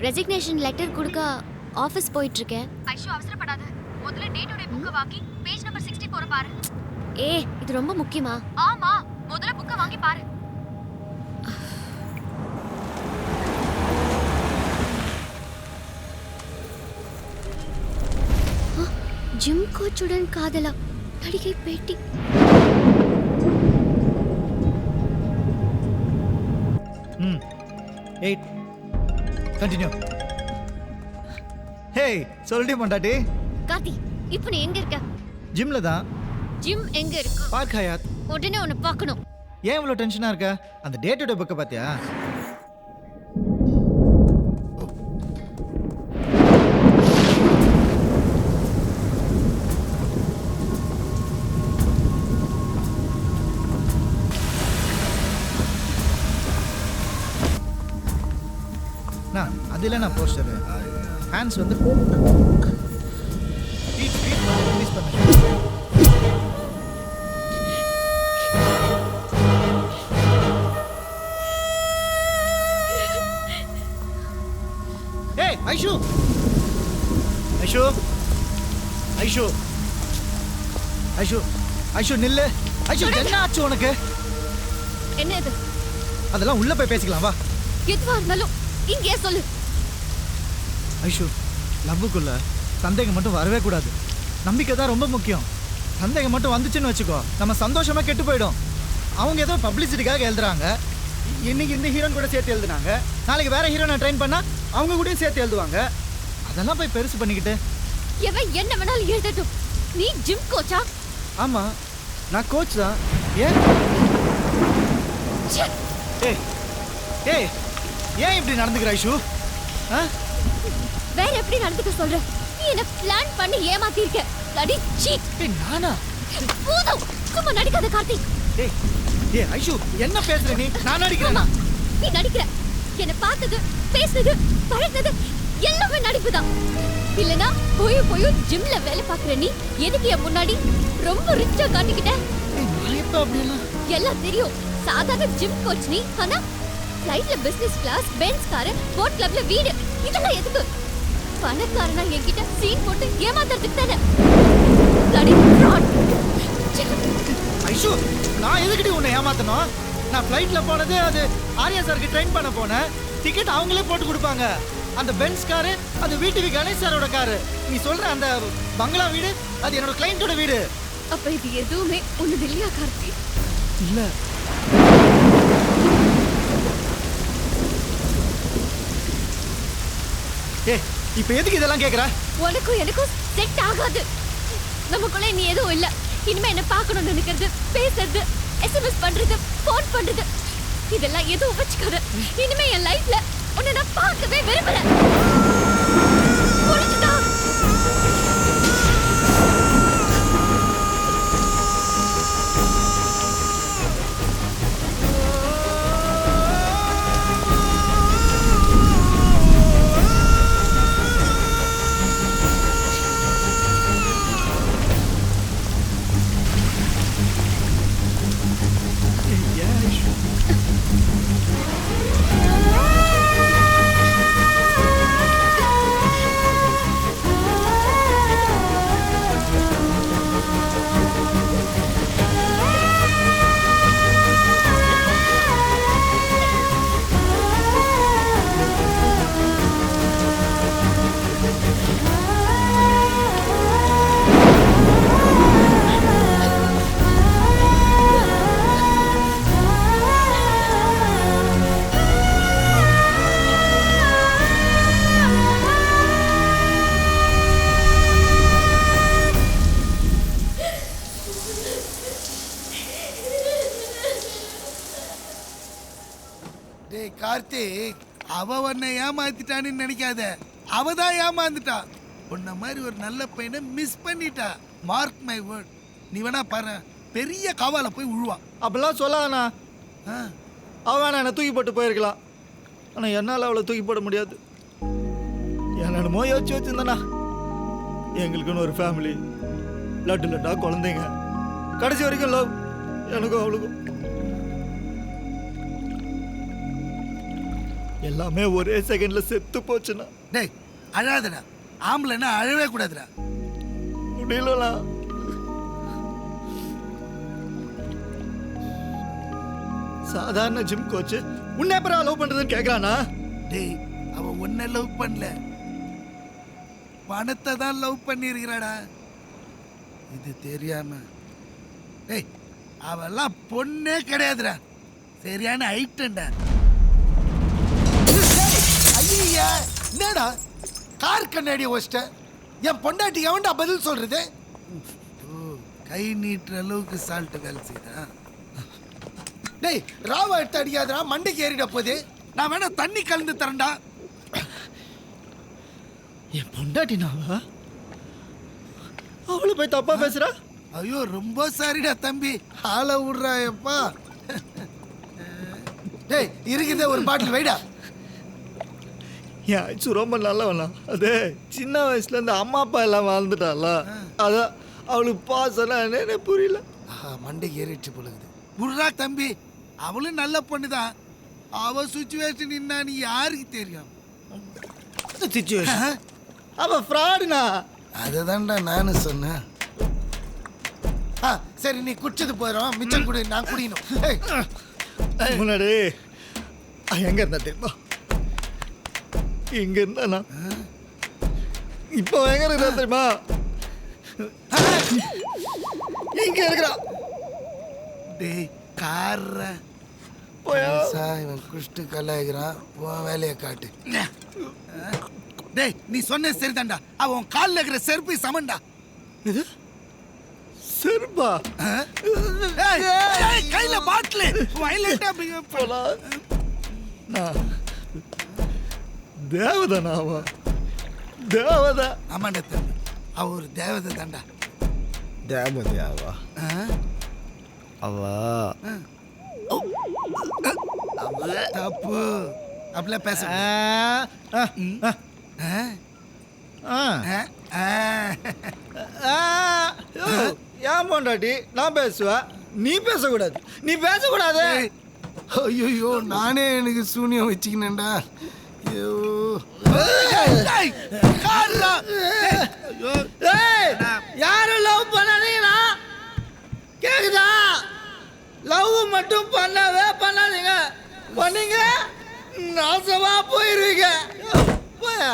Resignation letter கொடுக்க office போயிட்டு இருக்கேன். ஐஷு அவசரப்படாத. முதல்ல டேட்டோட புக்க வாங்கி பேஜ் நம்பர் 64 பாரு. இது ரொம்ப முக்கியமா? ஆமா, முதல்ல புக்க வாங்கி பாரு. ஜிம் கோச்சுடன் காதலா நடிகை பேட்டி. கண்டினியூ. ஹே, சொல்லிட்டே மாட்டாட்டி. கார்த்தி, இப்போ நீ எங்க இருக்க? ஜிம்ல தான். ஜிம் எங்க இருக்கு? Park Hyatt. உடனே உன்னை பார்க்கணும். ஏன் இவ்வளோ டென்ஷனா இருக்க? அந்த டேட்டோட புக்கை பார்த்தியா? அதில் நான் போஸ்டரு ஹேண்ட்ஸ் வந்து ரிலீஸ் பண்ண. ஏய் ஐஷு, ஐஷு, ஐஷு, ஐஷு, ஐஷு நில்லு. ஐஷு, என்ன ஆச்சு உனக்கு? என்ன இது? அதெல்லாம் உள்ள போய் பேசிக்கலாம் வா. எதுவா இருந்தாலும் இங்கே சொல்லு. ஐஷு, லவ்வுக்குள்ள சந்தேகம் மட்டும் வரவே கூடாது. நம்பிக்கை தான் ரொம்ப முக்கியம். சந்தேகம் மட்டும் வந்துச்சுன்னு வச்சுக்கோ, நம்ம சந்தோஷமா கெட்டு போயிடும். அவங்க ஏதோ பப்ளிசிட்டிக்காக எழுதுறாங்க. இன்னைக்கு இந்த ஹீரோன் கூட சேர்த்து எழுதுனாங்க, நாளைக்கு வேற ஹீரோனை ட்ரெயின் பண்ணா அவங்க கூடயும் சேர்த்து எழுதுவாங்க. அதெல்லாம் போய் பெருசு பண்ணிக்கிட்டு. எவன் என்ன வேணாலும் எழுதட்டும். நீ ஜிம் கோச்சா? ஆமா, நான் கோச் தான். ஏன் ஏய் ஏய் ஏன் இப்படி நடந்துக்கிற ஐஷு? வேற எப்படி நடந்துக்க சொல்ற? நீ என்ன பிளான் பண்ணி ஏமாத்தி இருக்க. Lady cheat. ஏய் நானா? போதும், சும்மா நடிக்காத கார்த்திக். ஏய் ஏய் ஐஷு, என்ன பேசுற நீ? நான் நடிக்கிறேனா? நீ நடிக்கிற. என்ன பார்த்தது, பேசுனது, பழகுனது எல்லாமே நடிப்புதான். இல்லனா போய் ஜிம்ல வேலை பார்க்கற நீ எதுக்கு என் முன்னாடி ரொம்ப ரிச்சா காட்டிக்கிட்ட? நான் எப்ப அப்படிலாம்? எல்லாம் தெரியும். சாதாரண ஜிம் கோச் நீ. ஆனா ஃளைட்ல business class, Benz car, boat கிளப்ல வீடு, இதெல்லாம் எதுக்கு? பணக்காரனா என்கிட்ட சீன் போட்டு ஏமாத்துறதுக்கு தானே. Lady fraud. ஐஷு, நான் எதுக்குடி உன்னை ஏமாத்தணும்? நான் ஃளைட்ல போனது அது ஆர்யா சாருக்கு ட்ரெயின் பண்ண போனேன். டிக்கெட் அவங்களே போட்டு கொடுப்பாங்க. அந்த பென்ஸ் காரு அது வீட்டுக்கு கணேஷ் சாரோட காரு. நீ சொல்ற அந்த பங்களா வீடு அது என்னோட கிளையண்டோட வீடு. அப்ப இது எதுவுமே ஒண்ணுது இல்லையா கார்த்தி? இல்ல. ஏய், இப்போ எதுக்கு இதெல்லாம் கேக்குற? உனக்கும் எனக்கும் செட் ஆகாது. நமக்குள்ள நீ எதுவும் இல்ல. இனிமே என்ன பார்க்கணும்னு நினைக்கிறது, பேசுறது, எஸ்எம்எஸ் பண்றது, போன் பண்றது, இதெல்லாம் எதுவும் வச்சுக்காத. இனிமே என் லைஃப்ல உன்னை நான் பார்க்கவே விரும்பல. புரிஞ்சுதா? கார்த்திக், அவ உன்னை ஏமாத்திட்டான்னு நினைக்காத. அவ தான் ஏமாந்துட்டா. உன்ன மாதிரி ஒரு நல்ல பையனை மிஸ் பண்ணிட்டா. Mark my word. நீ வேணா பாரு, பெரிய காவால போய் உழுவா. அப்படிலாம் சொல்லாதண்ணா. அவன் வேணா என்னை தூக்கி போட்டு போயிருக்கலாம். ஆனால் என்னால் அவளை தூக்கி போட முடியாது. என்னென்னமோ யோசிச்சு வச்சிருந்தேண்ணா. எங்களுக்குன்னு ஒரு ஃபேமிலி, லட்டு லட்டா குழந்தைங்க, கடைசி வரைக்கும் லவ் எனக்கும் அவளுக்கும். எல்லாமே ஒரே செகண்ட்ல செத்து போச்சுண்ணா. டேய் அழாதடா, ஆம்பளைன்னா அழவே கூடாதுடா. முடியலண்ணா. சாதாரண ஜிம் கோச் உன்னை அப்புறம் லவ் பண்றதுன்னு கேட்கறானா? டேய் அவன் உன்னை லவ் பண்ணல, பணத்தை தான் லவ் பண்ணியிருக்கிறாடா. இது தெரியாம டேய் அவெல்லாம் பொண்ணே கிடையாதுடா, சரியான ஐட்டம்டா. ஐயா என்னடா கார் கண்ணாடிய வச்சிட்ட? என் பொண்டாட்டி எவன்டா பதில் சொல்றது? கை நீட்டுற அளவுக்கு சால்ட் வேலை செய்தா? டேய் ராவா எடுத்து அடிக்காதடா, மண்டைக்கு ஏறிட போகுது. நான் வேணா தண்ணி கலந்து தரேன்டா. என் பொண்டாட்டி நாவா? அவளை போய் தப்பா பேசுறா? ஐயோ ரொம்ப சாரிடா தம்பி, ஆளை விடுறாயப்பா. டேய் இருக்குதே ஒரு பாட்டில் வைடா. என் ஆச்சு ரொம்ப நல்லவனா. அதே சின்ன வயசுல இருந்து அம்மா அப்பா எல்லாம் வாழ்ந்துட்டால, அதான் அவளுக்கு பாசம்னா என்னன்னு புரியல. மண்டைக்கு ஏறிடுச்சு பொழுது. விடுறா தம்பி, அவளும் நல்ல பொண்ணுதான். அவ சுச்சுவேஷன் என்னன்னு யாருக்கு தெரியும்? சிச்சுவேஷன் அவ ஃப்ராடுனா. அதுதான்டா நானும் சொன்னேன். சரி நீ குடிச்சது போயிடும், மிச்சம் குடி, நான் குடிக்கணும். முன்னாடி எங்க இருந்தா தெரியுமா? இங்க இருந்தா. இப்போ எங்க இருக்கிறா தெரியுமா? இங்க இருக்கிறா. டேய் கார்ற போயா இவன் குஷ்டு கலாய்கிறான், உன் வேலையை காட்டு. டேய் நீ சொன்ன சரிதான்டா, அவன் காலில் இருக்கிற செருப்பு சமன்டா. இது செருப்பா? கையில பாட்டில் தேவதானா? அவன் தேவதா? ஆமாண்டா தம்பி, அவ ஒரு தேவதை தான்டா. தேவதையாவா? அவா தப்பு அப்படிலாம் பேச. ஏன் பொண்டாட்டி நான் பேசுவேன், நீ பேசக்கூடாது. நீ பேசக்கூடாது. ஐயோ நானே எனக்கு சூனியம் வச்சுக்கினேன்டா. யாரும் லவ் பண்ணாதீங்களா? கேக்குதா? லவ் மட்டும் பண்ணவே பண்ணாதீங்க. பண்ணீங்க நாசமா போயிருவீங்க. போயா